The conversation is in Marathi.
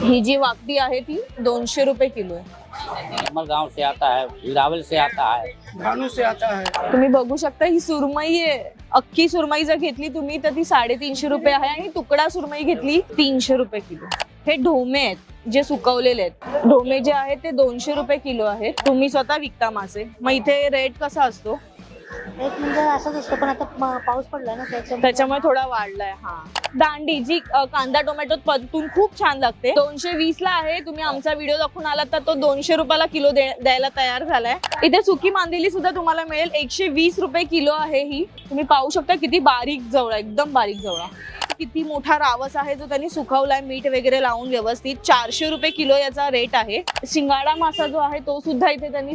ही जी वाकडी आहे ती 200 रुपये किलो आहे. कमल गांव से आता है, हीरावल से आता है, भानू से आता है। तुम्ही बघू शकता ही सुरमई आहे. अख्खी सुरमई जर घेतली तुम्ही तर ती 350 रुपये आहे आणि तुकडा सुरमई घेतली 300 रुपये किलो. हे ढोमे आहेत जे सुकवलेले आहेत. ढोमे जे आहेत ते 200 रुपये किलो आहेत. तुम्ही स्वतः विकता मासे, मग इथे रेट कसा असतो? एक म्हणजे असंच असतं, पण आता पाऊस पडलाय ना त्याच्यामुळे थोडा वाढलाय. हा, दांडी जी कांदा टोमॅटो परतून खूप छान लागते 220 ला आहे. तुम्ही आमचा व्हिडिओ दाखवून आलात तर तो 200 रुपयाला किलो द्यायला तयार झालाय. इथे सुकी मांदेली सुद्धा तुम्हाला मिळेल. 120 रुपये किलो आहे ही. तुम्ही पाहू शकता किती बारीक जवळा, एकदम बारीक जवळा. किती मोठा रावस आहे जो त्यांनी सुकवलाय मीठ वगैरे लावून व्यवस्थित. 400 रुपये किलो याचा रेट आहे. शिंगाडा मासा जो आहे तो सुद्धा इथे त्यांनी